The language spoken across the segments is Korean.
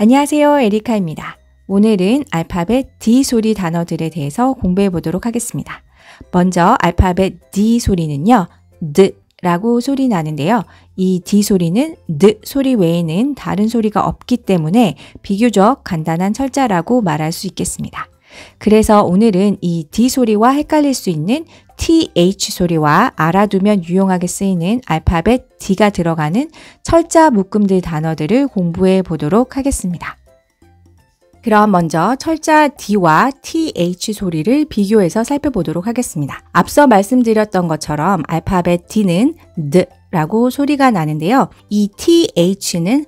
안녕하세요, 에리카입니다. 오늘은 알파벳 D 소리 단어들에 대해서 공부해 보도록 하겠습니다. 먼저 알파벳 D 소리는요, D 라고 소리 나는데요. 이 D 소리는 D 소리 외에는 다른 소리가 없기 때문에 비교적 간단한 철자라고 말할 수 있겠습니다. 그래서 오늘은 이 D 소리와 헷갈릴 수 있는 TH 소리와 알아두면 유용하게 쓰이는 알파벳 D가 들어가는 철자 묶음들 단어들을 공부해 보도록 하겠습니다. 그럼 먼저 철자 D와 TH 소리를 비교해서 살펴보도록 하겠습니다. 앞서 말씀드렸던 것처럼 알파벳 D는 D라고 소리가 나는데요. 이 TH는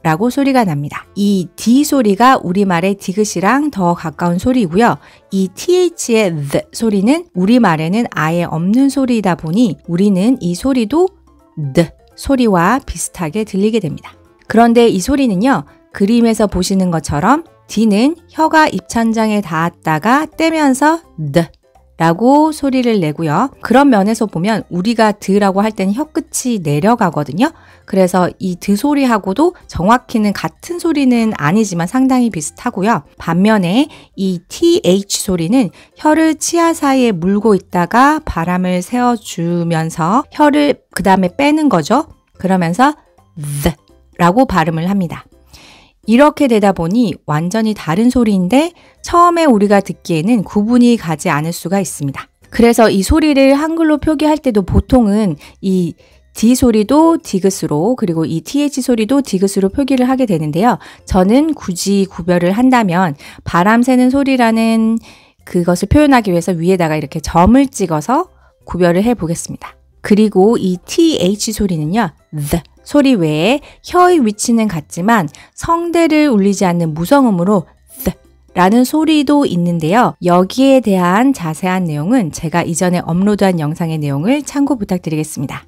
Th라고 소리가 납니다. 이 D 소리가 우리말의 디귿이랑 더 가까운 소리고요. 이 TH의 The 소리는 우리말에는 아예 없는 소리이다 보니 우리는 이 소리도 The 소리와 비슷하게 들리게 됩니다. 그런데 이 소리는요. 그림에서 보시는 것처럼 D는 혀가 입천장에 닿았다가 떼면서 D 라고 소리를 내고요. 그런 면에서 보면 우리가 드라고 할 때는 혀끝이 내려가거든요. 그래서 이 드 소리하고도 정확히는 같은 소리는 아니지만 상당히 비슷하고요. 반면에 이 TH 소리는 혀를 치아 사이에 물고 있다가 바람을 세워주면서 혀를 그 다음에 빼는 거죠. 그러면서 the 라고 발음을 합니다. 이렇게 되다 보니 완전히 다른 소리인데 처음에 우리가 듣기에는 구분이 가지 않을 수가 있습니다. 그래서 이 소리를 한글로 표기할 때도 보통은 이 D 소리도 디귿으로 그리고 이 TH 소리도 디귿으로 표기를 하게 되는데요. 저는 굳이 구별을 한다면 바람 새는 소리라는 그것을 표현하기 위해서 위에다가 이렇게 점을 찍어서 구별을 해 보겠습니다. 그리고 이 TH 소리는요. The 소리 외에 혀의 위치는 같지만 성대를 울리지 않는 무성음으로 라는 소리도 있는데요. 여기에 대한 자세한 내용은 제가 이전에 업로드한 영상의 내용을 참고 부탁드리겠습니다.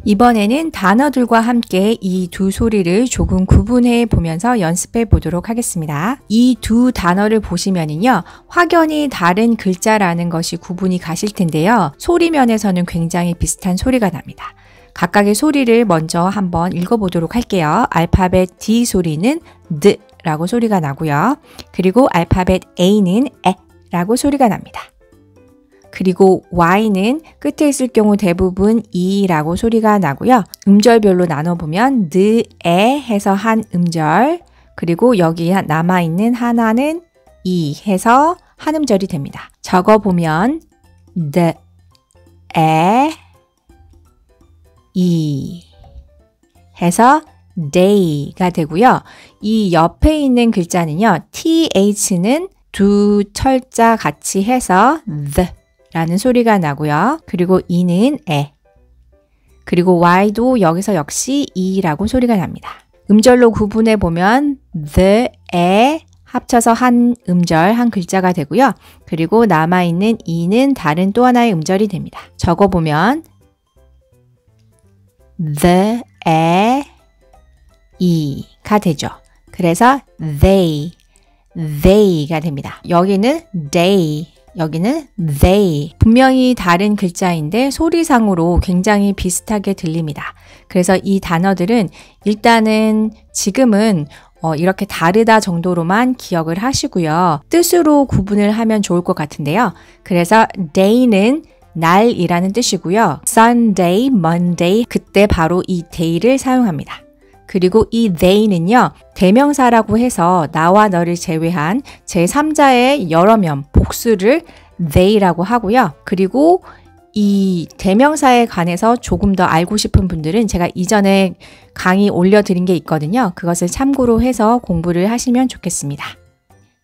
이번에는 단어들과 함께 이 두 소리를 조금 구분해 보면서 연습해 보도록 하겠습니다. 이 두 단어를 보시면은요, 확연히 다른 글자라는 것이 구분이 가실 텐데요. 소리 면에서는 굉장히 비슷한 소리가 납니다. 각각의 소리를 먼저 한번 읽어보도록 할게요. 알파벳 D 소리는 D 라고 소리가 나고요. 그리고 알파벳 A는 에 라고 소리가 납니다. 그리고 Y는 끝에 있을 경우 대부분 이라고 소리가 나고요. 음절별로 나눠보면 느, 에 해서 한 음절, 그리고 여기 남아있는 하나는 이 해서 한 음절이 됩니다. 적어보면 the, 에, 이 해서 day가 되고요. 이 옆에 있는 글자는요. TH는 두 철자 같이 해서 the 라는 소리가 나고요. 그리고 이는 에. 그리고 Y도 여기서 역시 이라고 소리가 납니다. 음절로 구분해 보면 the, 에 합쳐서 한 음절, 한 글자가 되고요. 그리고 남아있는 이는 다른 또 하나의 음절이 됩니다. 적어보면 the, 에, 이가 되죠. 그래서 they가 됩니다. 여기는 day, 여기는 they. 분명히 다른 글자인데 소리상으로 굉장히 비슷하게 들립니다. 그래서 이 단어들은 일단은 지금은 이렇게 다르다 정도로만 기억을 하시고요. 뜻으로 구분을 하면 좋을 것 같은데요. 그래서 day는 날이라는 뜻이고요. Sunday, Monday, 그때 바로 이 day를 사용합니다. 그리고 이 they는요. 대명사라고 해서 나와 너를 제외한 제3자의 여러 면, 복수를 they라고 하고요. 그리고 이 대명사에 관해서 조금 더 알고 싶은 분들은 제가 이전에 강의 올려드린 게 있거든요. 그것을 참고로 해서 공부를 하시면 좋겠습니다.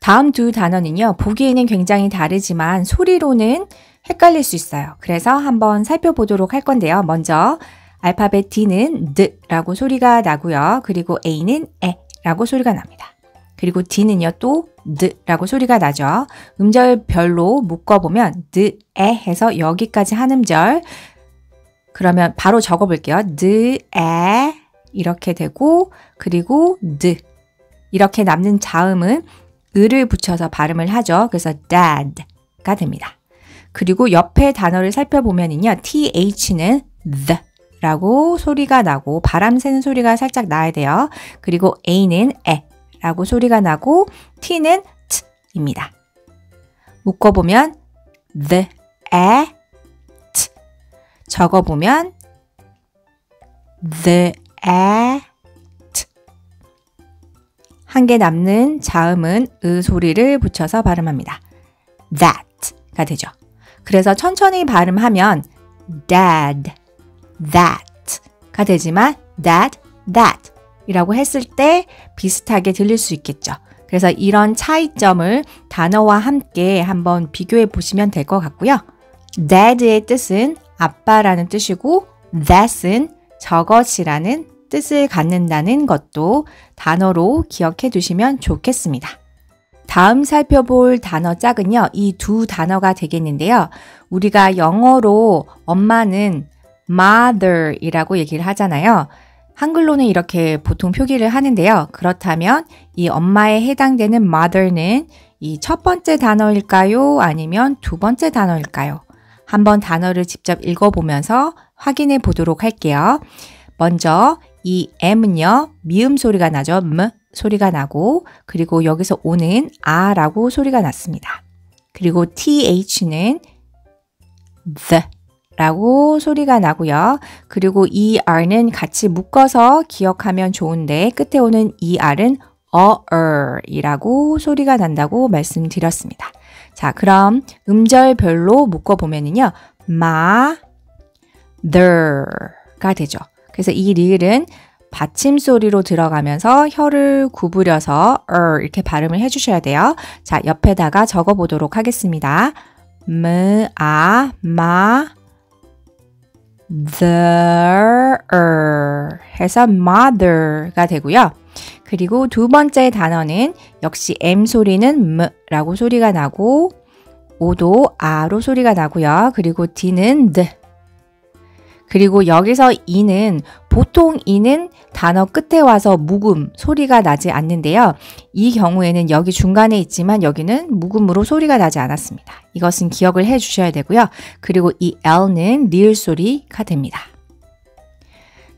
다음 두 단어는요. 보기에는 굉장히 다르지만 소리로는 헷갈릴 수 있어요. 그래서 한번 살펴보도록 할 건데요. 먼저 알파벳 D는 D라고 소리가 나고요. 그리고 A는 에라고 소리가 납니다. 그리고 D는요 또 D라고 소리가 나죠. 음절별로 묶어보면 D, 에 해서 여기까지 한 음절. 그러면 바로 적어볼게요. D, 에 이렇게 되고 그리고 D 이렇게 남는 자음은 을을 붙여서 발음을 하죠. 그래서 dad가 됩니다. 그리고 옆에 단어를 살펴보면요. TH는 라고 소리가 나고 바람 새는 소리가 살짝 나야 돼요. 그리고 A는 에 라고 소리가 나고 T는 T입니다. 묶어보면 the, a, t. 적어보면 the, a, t. 한 개 남는 자음은 으 소리를 붙여서 발음합니다. that가 되죠. 그래서 천천히 발음하면 dad, that가 되지만 that 이라고 했을 때 비슷하게 들릴 수 있겠죠. 그래서 이런 차이점을 단어와 함께 한번 비교해 보시면 될 것 같고요. dad의 뜻은 아빠라는 뜻이고 that은 저것이라는 뜻을 갖는다는 것도 단어로 기억해 두시면 좋겠습니다. 다음 살펴볼 단어 짝은요. 이 두 단어가 되겠는데요. 우리가 영어로 엄마는 mother이라고 얘기를 하잖아요. 한글로는 이렇게 보통 표기를 하는데요. 그렇다면 이 엄마에 해당되는 mother는 이 첫 번째 단어일까요? 아니면 두 번째 단어일까요? 한번 단어를 직접 읽어보면서 확인해 보도록 할게요. 먼저 이 M은요. 미음 소리가 나죠. M 소리가 나고 그리고 여기서 오는 아라고 소리가 났습니다. 그리고 TH는 the 라고 소리가 나고요. 그리고 이 R는 같이 묶어서 기억하면 좋은데 끝에 오는 이 R은 이라고 소리가 난다고 말씀드렸습니다. 자, 그럼 음절별로 묶어보면요. mother가 되죠. 그래서 이 리을은 받침 소리로 들어가면서 혀를 구부려서 이렇게 발음을 해주셔야 돼요. 자, 옆에다가 적어보도록 하겠습니다. the 해서 mother가 되고요. 그리고 두 번째 단어는 역시 M 소리는 M라고 소리가 나고 O도 A로 소리가 나고요. 그리고 D는 the. 그리고 여기서 E는 보통 E는 단어 끝에 와서 묵음 소리가 나지 않는데요. 이 경우에는 여기 중간에 있지만 여기는 묵음으로 소리가 나지 않았습니다. 이것은 기억을 해 주셔야 되고요. 그리고 이 L는 리을 소리가 됩니다.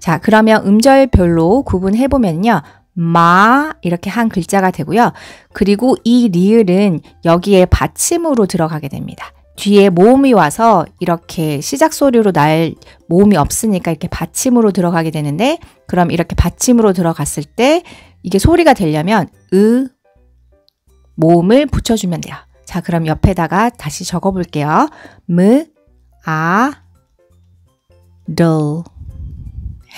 자, 그러면 음절별로 구분해 보면요. 마 이렇게 한 글자가 되고요. 그리고 이 리을은 여기에 받침으로 들어가게 됩니다. 뒤에 모음이 와서 이렇게 시작 소리로 날 모음이 없으니까 이렇게 받침으로 들어가게 되는데 그럼 이렇게 받침으로 들어갔을 때 이게 소리가 되려면 모음을 붙여주면 돼요. 자, 그럼 옆에다가 다시 적어볼게요.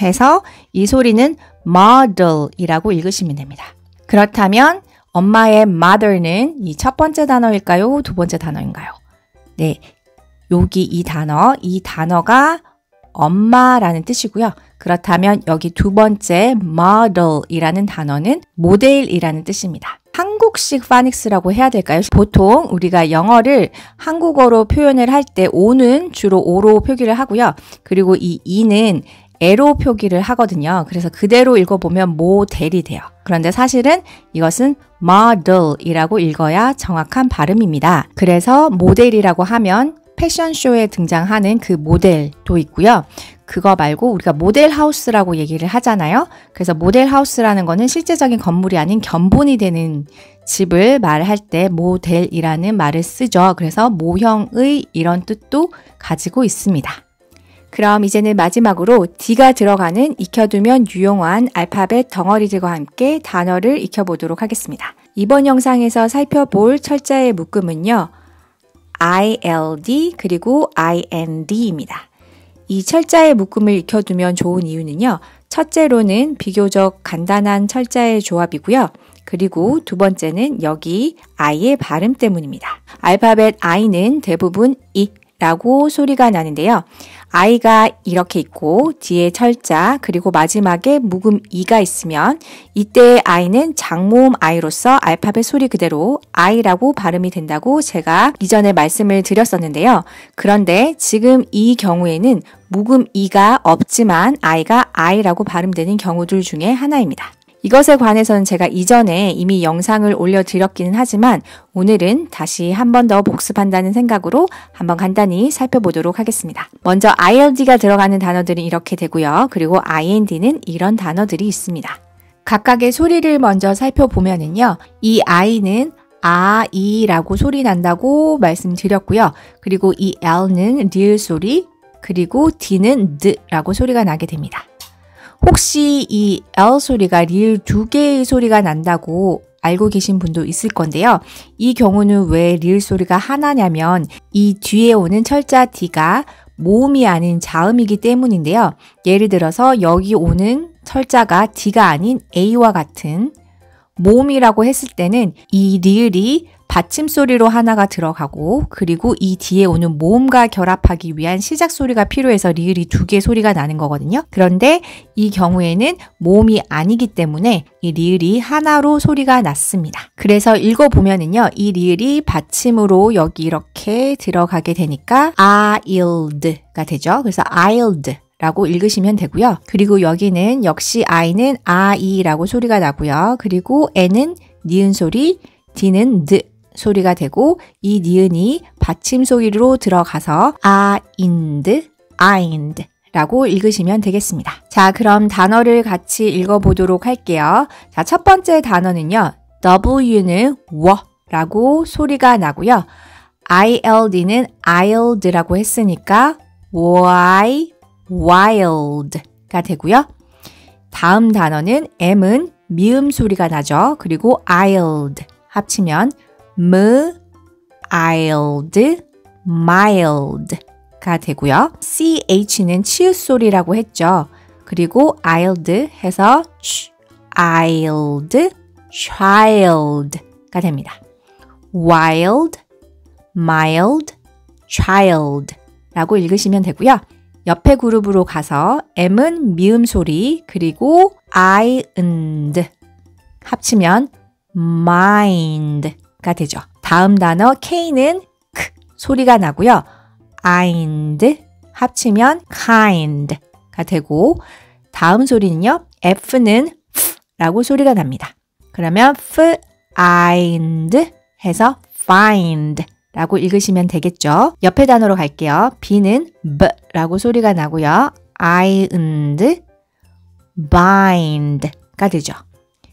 해서 이 소리는 model이라고 읽으시면 됩니다. 그렇다면 엄마의 mother는 이 첫 번째 단어일까요? 두 번째 단어인가요? 네, 여기 이 단어가 엄마라는 뜻이고요. 그렇다면 여기 두 번째 model이라는 단어는 모델이라는 뜻입니다. 한국식 파닉스라고 해야 될까요? 보통 우리가 영어를 한국어로 표현을 할 때 오는 주로 오로 표기를 하고요. 그리고 이 이는 에로 표기를 하거든요. 그래서 그대로 읽어보면 모델이 돼요. 그런데 사실은 이것은 model이라고 읽어야 정확한 발음입니다. 그래서 모델이라고 하면 패션쇼에 등장하는 그 모델도 있고요. 그거 말고 우리가 모델하우스라고 얘기를 하잖아요. 그래서 모델하우스라는 거는 실제적인 건물이 아닌 견본이 되는 집을 말할 때 모델이라는 말을 쓰죠. 그래서 모형의 이런 뜻도 가지고 있습니다. 그럼 이제는 마지막으로 D가 들어가는 익혀두면 유용한 알파벳 덩어리들과 함께 단어를 익혀보도록 하겠습니다. 이번 영상에서 살펴볼 철자의 묶음은요. ILD 그리고 IND입니다. 이 철자의 묶음을 익혀두면 좋은 이유는요. 첫째로는 비교적 간단한 철자의 조합이고요. 그리고 두 번째는 여기 I의 발음 때문입니다. 알파벳 I는 대부분 이라고 소리가 나는데요. I가 이렇게 있고 뒤에 철자 그리고 마지막에 묵음 E가 있으면 이때의 I는 장모음 I로서 알파벳 소리 그대로 I라고 발음이 된다고 제가 이전에 말씀을 드렸었는데요. 그런데 지금 이 경우에는 묵음 E가 없지만 I가 I라고 발음되는 경우들 중에 하나입니다. 이것에 관해서는 제가 이전에 이미 영상을 올려드렸기는 하지만 오늘은 다시 한 번 더 복습한다는 생각으로 한번 간단히 살펴보도록 하겠습니다. 먼저 ILD가 들어가는 단어들은 이렇게 되고요. 그리고 IND는 이런 단어들이 있습니다. 각각의 소리를 먼저 살펴보면은요. 이 I는 아, 이라고 소리 난다고 말씀드렸고요. 그리고 이 L는 리을 소리, 그리고 D는 드라고 소리가 나게 됩니다. 혹시 이 L 소리가 리을 2개의 소리가 난다고 알고 계신 분도 있을 건데요. 이 경우는 왜 리을 소리가 하나냐면 이 뒤에 오는 철자 D가 모음이 아닌 자음이기 때문인데요. 예를 들어서 여기 오는 철자가 D가 아닌 A와 같은 모음이라고 했을 때는 이 리을이 받침소리로 하나가 들어가고 그리고 이 뒤에 오는 모음과 결합하기 위한 시작 소리가 필요해서 리을이 2개 소리가 나는 거거든요. 그런데 이 경우에는 모음이 아니기 때문에 이 리을이 하나로 소리가 났습니다. 그래서 읽어보면은요. 이 리을이 받침으로 여기 이렇게 들어가게 되니까 ILD가 되죠. 그래서 ILD 라고 읽으시면 되고요. 그리고 여기는 역시 I는 아이라고 소리가 나고요. 그리고 N은 니은 소리, D는 드 소리가 되고 이 니은이 받침 소리로 들어가서 아인드, 아인드 라고 읽으시면 되겠습니다. 자, 그럼 단어를 같이 읽어보도록 할게요. 자, 첫 번째 단어는요. W는 워 라고 소리가 나고요. ILD는 ILD라고 했으니까 wild가 되고요. 다음 단어는 M은 미음 소리가 나죠. 그리고 ild 합치면 mild, mild가 되고요. ch는 치읓 소리라고 했죠. 그리고 ild 해서 child, child가 됩니다. wild, mild, child라고 읽으시면 되고요. 옆에 그룹으로 가서 M은 미음 소리 그리고 IND 합치면 mind가 되죠. 다음 단어 K는 K 소리가 나고요. IND 합치면 kind가 되고 다음 소리는요. F는 F라고 소리가 납니다. 그러면 find 해서 find 라고 읽으시면 되겠죠. 옆에 단어로 갈게요. B는 B라고 소리가 나고요. IND, bind가 되죠.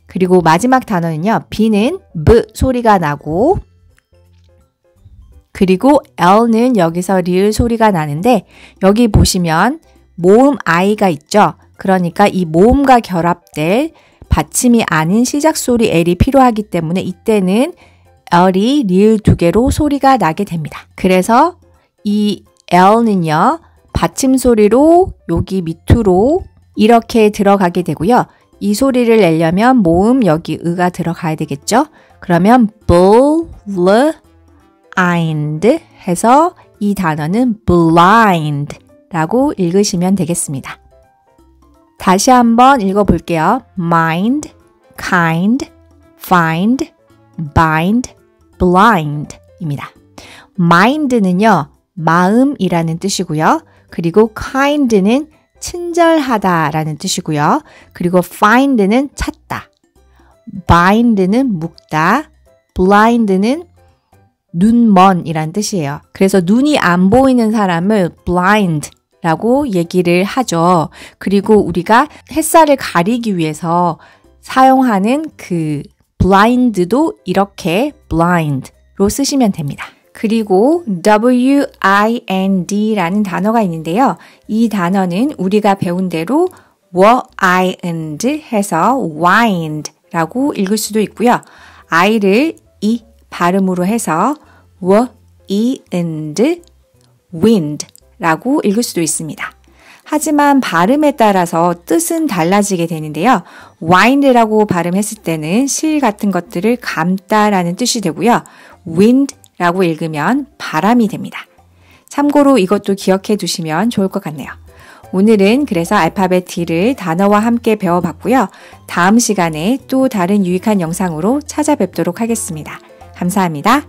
그리고 마지막 단어는요. B는 B 소리가 나고 그리고 L는 여기서 리을 소리가 나는데 여기 보시면 모음 I가 있죠. 그러니까 이 모음과 결합될 받침이 아닌 시작 소리 L이 필요하기 때문에 이때는 L이 리을 2개로 소리가 나게 됩니다. 그래서 이 L는요. 받침 소리로 여기 밑으로 이렇게 들어가게 되고요. 이 소리를 내려면 모음 여기 으가 들어가야 되겠죠. 그러면 blind 해서 이 단어는 blind라고 읽으시면 되겠습니다. 다시 한번 읽어볼게요. mind, kind, find, bind, blind입니다. mind는요. 마음이라는 뜻이고요. 그리고 kind는 친절하다라는 뜻이고요. 그리고 find는 찾다. bind는 묶다. blind는 눈먼이라는 뜻이에요. 그래서 눈이 안 보이는 사람을 blind라고 얘기를 하죠. 그리고 우리가 햇살을 가리기 위해서 사용하는 그 blind도 이렇게 blind로 쓰시면 됩니다. 그리고 WIND라는 단어가 있는데요. 이 단어는 우리가 배운 대로 wind 해서 wind라고 읽을 수도 있고요. I를 이 발음으로 해서 wind, wind라고 읽을 수도 있습니다. 하지만 발음에 따라서 뜻은 달라지게 되는데요. wind라고 발음했을 때는 실 같은 것들을 감다라는 뜻이 되고요. wind라고 읽으면 바람이 됩니다. 참고로 이것도 기억해 두시면 좋을 것 같네요. 오늘은 그래서 알파벳 D를 단어와 함께 배워봤고요. 다음 시간에 또 다른 유익한 영상으로 찾아뵙도록 하겠습니다. 감사합니다.